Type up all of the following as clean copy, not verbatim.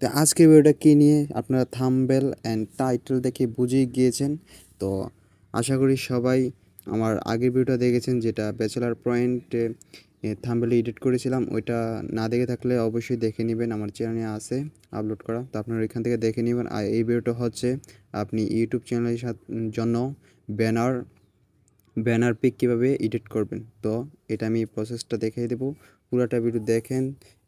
তো আজকের ভিডিওটা কী নিয়ে আপনারা থাম্বনেল অ্যান্ড টাইটেল দেখে বুঝেই গিয়েছেন। তো আশা করি সবাই আমার আগের ভিডিওটা দেখেছেন, যেটা ব্যাচেলার পয়েন্টে থাম্বনেল এডিট করেছিলাম। ওইটা না দেখে থাকলে অবশ্যই দেখে নেবেন, আমার চ্যানেলে আছে আপলোড করা। তো আপনারা এখান থেকে দেখে নেবেন। আর এই ভিডিওটা হচ্ছে আপনি ইউটিউব চ্যানেলের জন্য ব্যানার ব্যানার পিক কীভাবে এডিট করবেন। তো এটা আমি প্রসেসটা দেখিয়ে দেবো। পুরোটা ভিডিও দেখেন,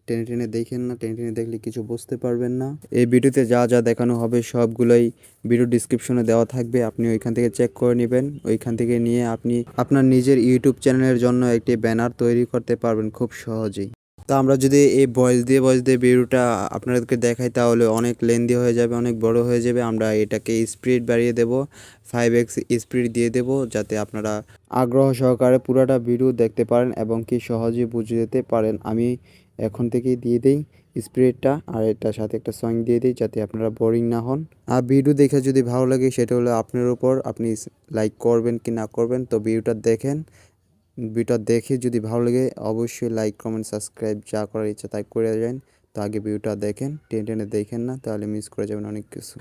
টেনে টেনে দেখেন না, টেনে টেনে দেখলে কিছু বুঝতে পারবেন না। এই ভিডিওতে যা যা দেখানো হবে সবগুলোই ভিডিও ডিসক্রিপশনে দেওয়া থাকবে, আপনি ওইখান থেকে চেক করে নেবেন। ওইখান থেকে নিয়ে আপনি আপনার নিজের ইউটিউব চ্যানেলের জন্য একটি ব্যানার তৈরি করতে পারবেন খুব সহজেই। তো আমরা যদি এই ভয়েস দিয়ে ভিডিওটা আপনাদেরকে দেখাই তাহলে অনেক লেন্দি হয়ে যাবে, অনেক বড় হয়ে যাবে। আমরা এটাকে স্পিড বাড়িয়ে দেব, 5x স্পিড দিয়ে দেব, যাতে আপনারা আগ্রহ সহকারে পুরোটা ভিডিও দেখতে পারেন এবং কি সহজে বুঝে যেতে পারেন। আমি এখন থেকেই দিয়ে দিই স্পিডটা, আর এটার সাথে একটা সং দিয়ে দিই যাতে আপনারা বোরিং না হন। আর ভিডিও দেখে যদি ভালো লাগে সেটা হলো আপনার উপর, আপনি লাইক করবেন কি না করবেন। তো ভিডিওটা দেখেন, ভিডিওটা দেখে যদি ভালো লাগে অবশ্যই লাইক কমেন্ট সাবস্ক্রাইব যা করার ইচ্ছা তাই করে যান। তো আগে ভিডিওটা দেখেন, টেনে টেনে দেখেন না, তাহলে মিস করে যাবেন অনেক কিছু।